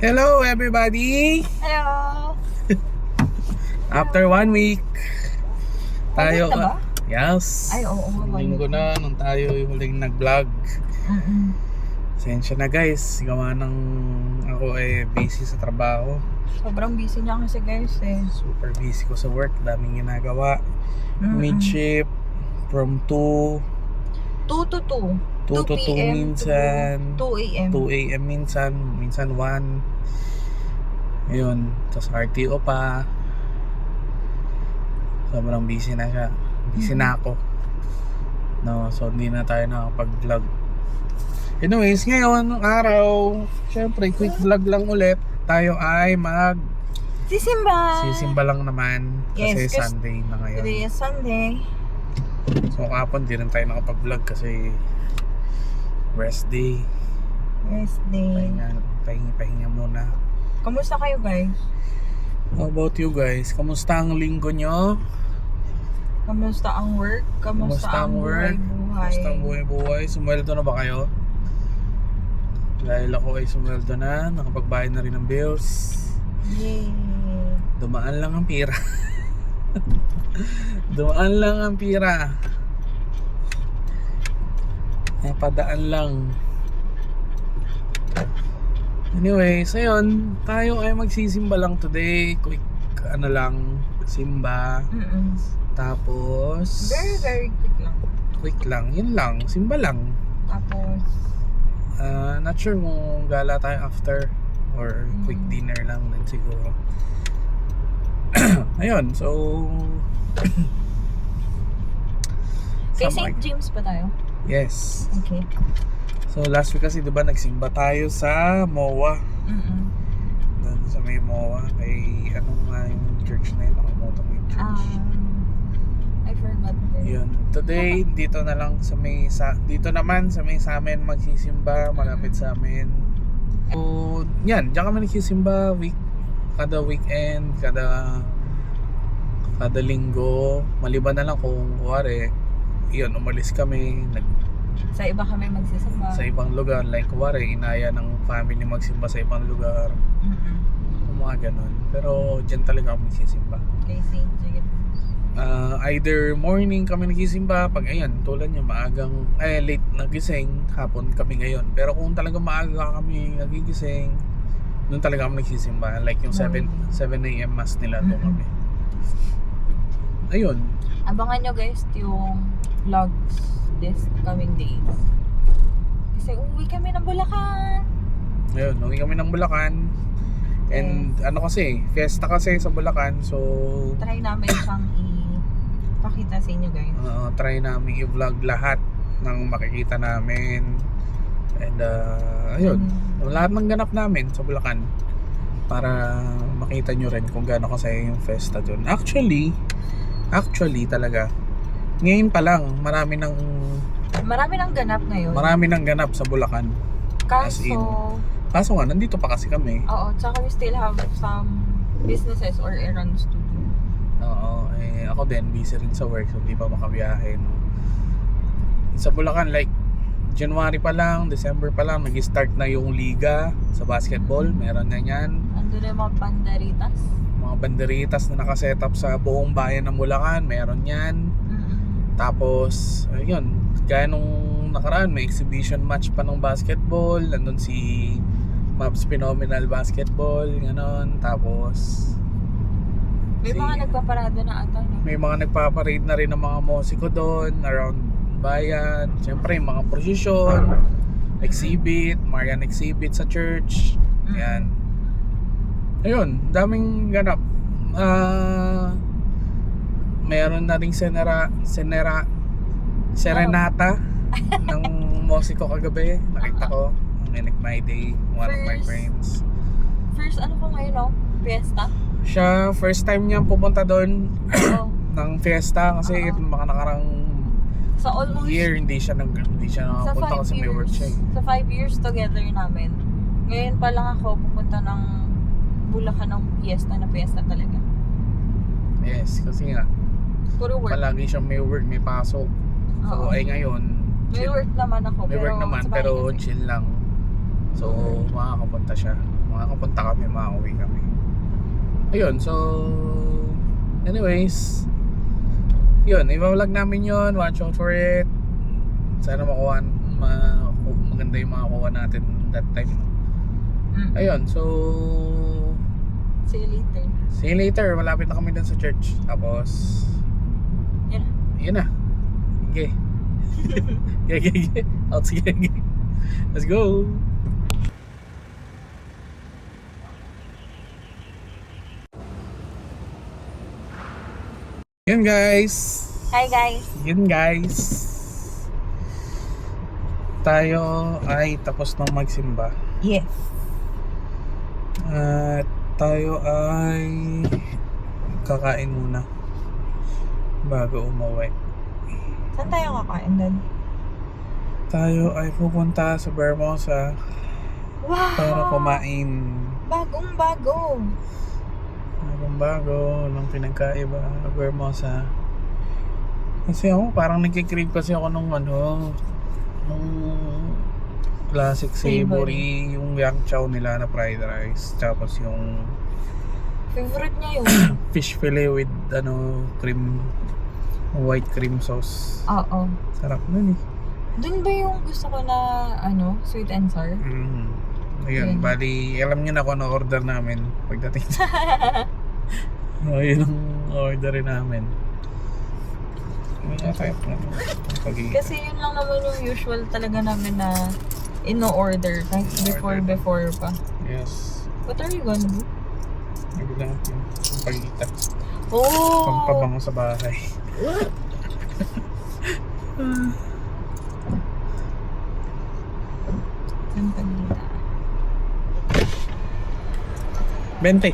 Hello everybody! Hello! After 1 week, tayo... Ulit na ba? Yes! Ay, oo nga. Linggo na nung tayo yung huling nag-vlog. Sensya na guys, gawa ng ako busy sa trabaho. Sobrang busy niya kasi guys eh. Super busy ko sa work, daming ginagawa. Mid-shift, from 2 2 to 2. 2 to 2 PM minsan, to 2 AM. 2 AM minsan 1. Ayun, tapos RTO pa. Sobrang busy na siya. Busy na ako. No, so hindi na tayo nakapag-vlog. Anyways, ngayon, araw, syempre, quick vlog lang ulit. Tayo ay sisimba lang naman. Kasi Yes, Sunday na ngayon. Today is Sunday. So kahapon di rin tayo nakapag-vlog kasi rest day. Rest day. Pahinga muna. Kamusta kayo guys? How about you guys? Kamusta ang linggo nyo? Kamusta ang work? Kamusta ang work? buhay-buhay? Kamusta ang buhay-buhay? Sumweldo na ba kayo? Dahil ako ay sumweldo na, nakapagbayad na rin ng bills. Yay! Dumaan lang ang pira. Dumaan lang ang pira. Napadaan lang. Anyways, ayun, tayo ay magsisimba lang today. Quick, simba. Tapos Very, very quick lang. quick lang, yun lang, simba lang. Tapos, Not sure kung gala tayo after or quick dinner lang din siguro. Ayun, so kay Some St. James pa tayo? yes. Okay. So last week kasi diba nagsimba tayo sa MOA. Doon sa may MOA kay anong nga yung church na yun, nakalimutan ko yung church. I forgot din. Yun. Today, dito na lang dito naman sa may sa amin magsisimba, malapit sa amin. So, yan, diyan kami nagsisimba kada weekend, kada linggo. Maliban na lang kung kuwari, yun, umalis kami, Sa iba kami magsisimba. sa ibang lugar, like kuwari, inaya ng family magsimba sa ibang lugar. Mga ganon. Pero diyan talaga kami nagsisimba. Kay St. James. Either morning kami nagisimba, pag ayan, tulad niya maagang late nagising, hapon kami ngayon. Pero kung talagang maaga kami nagigising, doon talaga kami nagsisimba, like yung 7 AM mass nila doon kami. Ayun. Abangan nyo guys yung vlogs this coming days. Kasi uwi kami ng Bulacan. Ayun, uwi kami ng Bulacan. And ano kasi, fiesta kasi sa Bulacan, so Try namin siyang ipakita sa inyo guys. try namin i-vlog lahat ng makikita namin. And ayun, lahat ng ganap namin sa Bulacan para makita nyo rin kung gaano kasaya yung festa dun. Actually talaga, ngayon pa lang marami ng ganap ngayon. Marami ng ganap sa Bulacan. Kaso nga, nandito pa kasi kami. Oo, tsaka we still have some businesses or errands to do. Oo, ako din, busy rin sa work, so hindi pa makabiyahe. No? Sa Bulacan, like, January pa lang, December pa lang, nag-start na yung liga sa basketball. Meron na yan. Andun na yung mga banderitas. Mga banderitas na nakaset up sa buong bayan ng Bulacan, meron yan. Tapos, ayun, gaya nung nakaraan, may exhibition match pa ng basketball. Nandun si Mavs Phenomenal Basketball, gano'n. Tapos May mga nagpaparada na ata, no? may mga nagpaparade na rin ng mga musiko doon around bayan. Siyempre yung mga prosesyon, exhibit, Marian exhibit sa church. Yan. Ayun, daming ganap. Meron na ring serenata ng musiko kagabi. Nakita ko, Manic My Day, one of my friends. First ano po ngayon, no? Fiesta? Siya, first time niya pumunta doon Oo. ng fiesta kasi mga nakarang Sa almost year hindi siya nakapunta kasi may work siya. Sa 5 years together namin. Ngayon pa lang ako pupunta ng Bulacan ng fiesta talaga. Yes, kasi nga Puro work. palagi siyang may work, may pasok. So Oo. ay ngayon May work naman ako. may work naman sa bahay pero kasi. chill lang. So, makakapunta siya. Makakapunta kami, makauwi kami. Ayun, so anyways, yun, i-vlog namin yun. Watch out for it. Sana maganda yung makakuha natin that time. Ayun, so See you later. see you later. Malapit na kami dun sa church. Tapos yun na. Okay. Okay. Out, sige. Let's go. Yun guys. Hi guys. Yun guys. Tayo ay tapos nang magsimba. Yes. At tayo ay kakain muna bago umuwi. Saan tayo kakain doon? Tayo ay pupunta sa Bermosa Wow! para kumain. Bagong-bago. Bago ng pinagkaiba, Bermosa. Kasi ako parang nagkikrave kasi ako nung nung classic savory, yung yang chow nila na fried rice, tapos yung Favorite niya yun. fish fillet with cream, white cream sauce. Oo. Sarap nun eh. Doon ba yung gusto ko na, sweet and sour? Ayun, Yun. bali, alam niyo na kung ano order namin pagdating sa... Yun ang order namin. Hindi na tayo Kasi yun lang naman yung usual talaga namin na ino-order. Kahit before pa. Yes. What are you gonna do? Nagulang yung pagkita. Oh! Pampabango sa bahay. Saan pagkita? 20.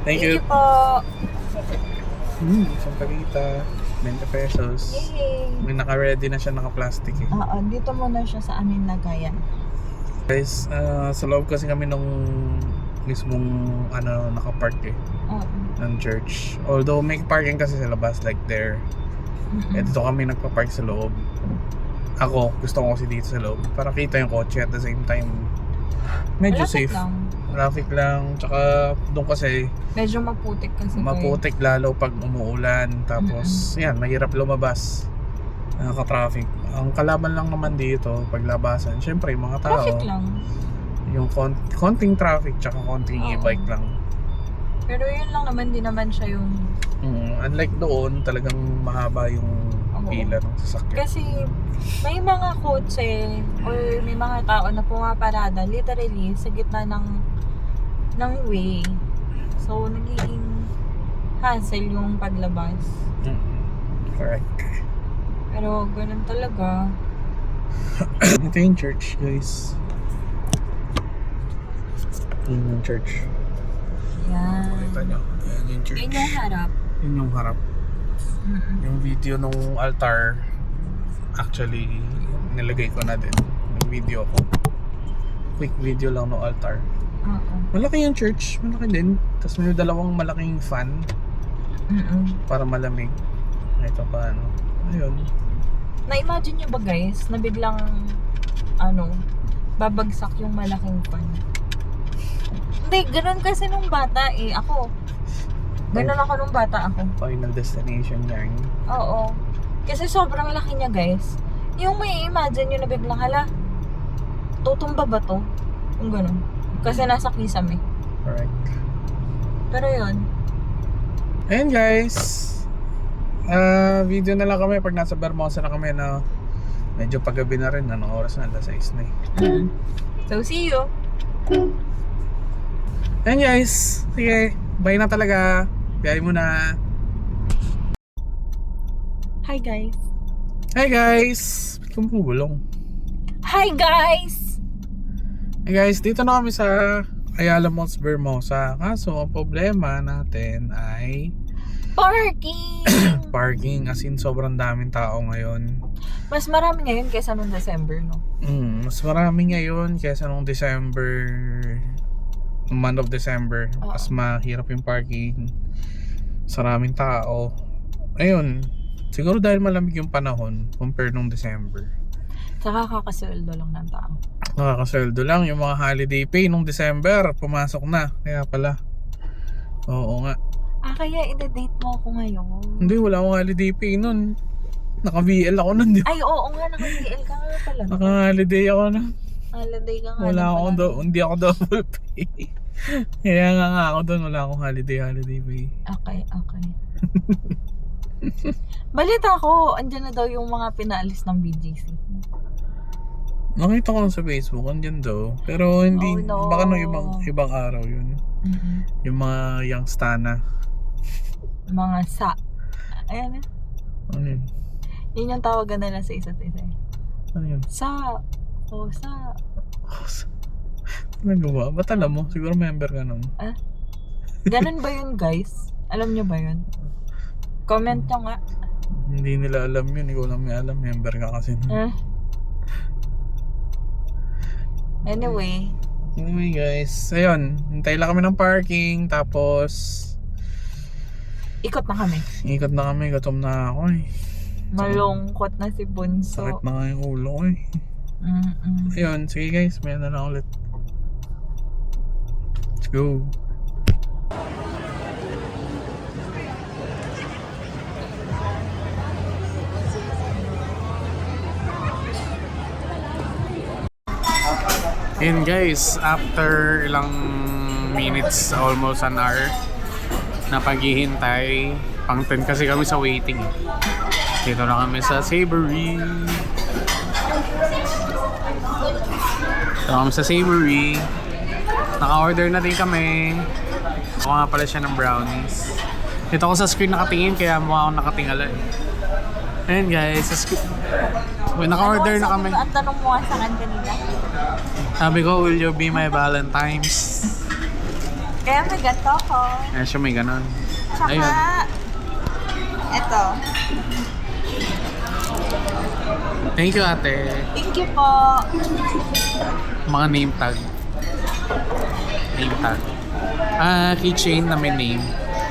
Thank you. po! Isang pagkita. 20 pesos. Yay! May naka-ready na siya, naka-plastic eh. Oo, dito muna siya sa amin lagayan. Guys, sa loob kasi kami nung mismong naka-park eh. Oo. Ng church. Although may parking kasi sa labas like there. Eh dito kami nagpa-park sa loob. Ako, gusto ko kasi dito sa loob para kita yung kotse at the same time medyo Malapit safe. lang. Traffic lang. Tsaka doon kasi Medyo maputik kasi. maputik lalo pag umuulan. Tapos yan, mahirap lumabas. Nakaka-traffic. Ang kalaban lang naman dito paglabasan, syempre yung mga tao. Traffic lang. Yung konting traffic tsaka konting Oo. e-bike lang. Pero yun lang naman, di naman siya yung... Unlike doon, talagang mahaba yung Oo. pila ng sasakyan. Kasi may mga kotse or may mga tao na pumaparada literally sa gitna ng way. So, nagiging hassle yung paglabas. Correct. Pero ganun talaga. Ito yung church, guys. Yun yung church. Yan. Makita nyo. Yan yung church. Yun yung harap. Yun yung harap. Yung video nung altar, actually, nilagay ko na din. Nag-video ko. Quick video lang nung altar. Oo. Malaki yung church. Malaki din. Tapos may dalawang malaking fan para malamig. Ito pa Ayun. Na-imagine nyo ba guys, na biglang, babagsak yung malaking fan? Hindi, ganun kasi nung bata eh. Ganun ako nung bata ako. Final destination yan. Oo. Kasi sobrang laki niya guys. Yung may imagine nyo na biglang, tutumba ba to? Yung ganun. Kasi nasa kisame. Correct. Pero yun. Ayun guys. Video na lang kami pag nasa Bermosa na kami na medyo paggabi na rin. Anong oras na? Alas 6 na eh. So, see you. Ayun guys. Sige. Bye na talaga. Biyay mo na. Hi guys. Hi guys. Ba't ka bumubulong? Hi guys! Hey guys, dito na kami sa Ayala Malls, Bermosa. Kaso ang problema natin ay Parking! parking. As in, sobrang daming tao ngayon. Mas marami ngayon kaysa nung December, no? Mas marami ngayon kaysa nung December, month of December. Mas mahirap yung parking. Sa maraming tao. Ayun, Siguro dahil malamig yung panahon compare nung December. Tsaka kakasweldo lang ng tao. Nakakasweldo lang yung mga holiday pay nung December. Pumasok na. Kaya pala. Oo nga. Kaya ida-date mo ako ngayon. Hindi, wala akong holiday pay nun. Naka-VL ako nun. Di ba? Ay, oo nga, naka-DL ka nga pala. Naka-holiday ako nun. Holiday ka nga. Wala lang akong pala. hindi ako double pay. Kaya nga ako doon, wala akong holiday pay. Okay. Balita ko, andyan na daw yung mga pinaalis ng BGC. Nakita ko lang sa Facebook, andyan daw. Pero hindi, Oh, no. baka nung ibang araw yun. Yung mga youngstana. Mga sa. Ayan na. Ano yun? Yun yung tawagan nila sa isa't isa. Ano yun? Sa. O sa. Ano ba? Ba't alam mo? Siguro member ka nun. Ganun ba yun, guys? Alam nyo ba yun? Comment nyo nga. Hindi nila alam yun. Ikaw lang may alam. Member ka kasi. Anyway. Anyway guys, ayun. Hintay lang kami ng parking. Tapos Ikot na kami. ikot na kami. Gutom na ako eh. Malungkot na si Bunso. Sakit na nga yung ulo ko eh. Ayun, sige guys. May na lang ulit. Let's go. And guys, after ilang minutes, almost an hour na paghihintay, pang 10 kasi kami sa waiting. Dito na kami sa Savory. Dito kami sa Savory. Naka-order na din kami. Ako nga pala siya ng brownies. Dito ako sa screen nakatingin kaya mukha akong nakatingala eh. Ayan guys, sa screen. Naka-order na kami. Ang tanong mo nga sa akin kanina. Sabi ko, will you be my Valentine's? Kaya may ganito ko. Ayan siya, may ganon. Tsaka, Ayun. eto. Thank you ate. Thank you po. Mga name tag. Name tag. Keychain na may name.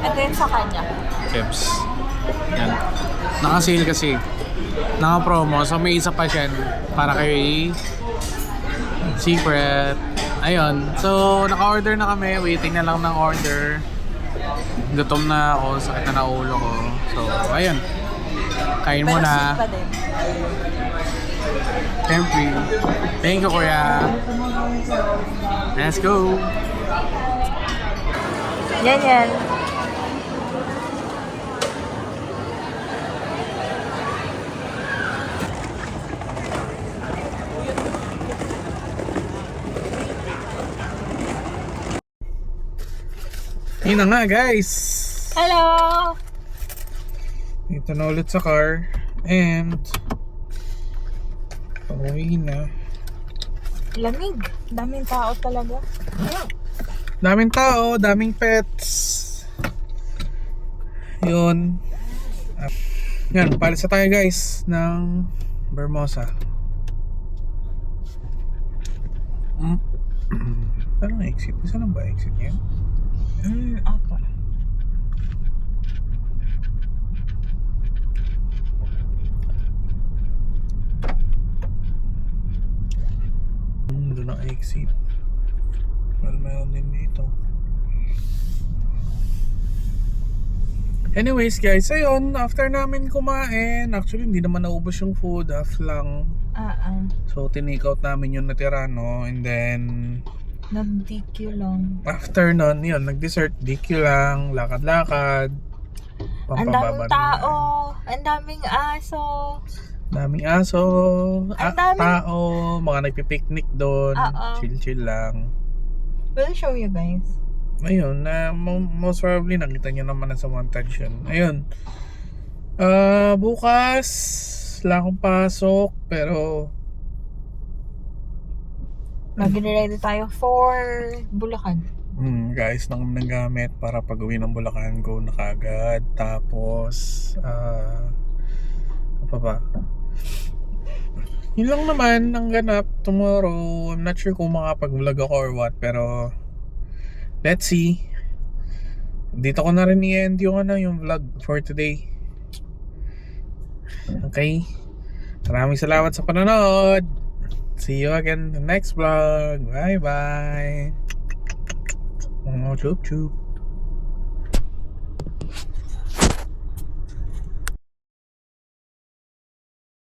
Ito yun sa kanya. Kebs. Yan. Naka-sale kasi. Naka-promo. So may isa pa siya para kay Secret. Ayun. So naka-order na kami. Waiting na lang ng order. Gutom na ako. Sakit na ulo ko. So ayun. Kain Pero muna. sweet pa din. Siyempre. Thank you kuya. Let's go. Yan. Yun na nga guys. Hello! Dito na ulit sa car. And pauwi na. Lamig. Daming tao talaga. Daming tao, daming pets. Yun. Yan, palis na tayo guys ng Bermosa. Ano ang exit? Isa lang ba exit yan? Ako. Doon ang exit. Well, meron din dito. Anyways guys, ayun, after namin kumain, actually hindi naman naubos yung food, half lang. So tinake out namin yung natira, no? And then Nag-DQ lang. after nun, yun, nag-dessert, DQ lang, lakad-lakad. Ang daming tao. Ang daming aso. Daming aso, Ang daming- tao, mga nagpipiknik doon, Oo. chill-chill lang. We'll show you guys. Ayun, na most probably nakita nyo naman na sa montage yun. Ayun. Bukas wala akong pasok pero Mag-ready tayo for Bulacan. guys, nang gamit para pag uwi ng Bulacan, go na kagad. Tapos apa ba? Yun lang naman ang ganap tomorrow. I'm not sure kung makapag-vlog ako or what, pero let's see. Dito ko na rin i-end yung vlog for today. Okay? Maraming salamat sa panonood. See you again in the next vlog. Bye-bye. Oh, chup chup.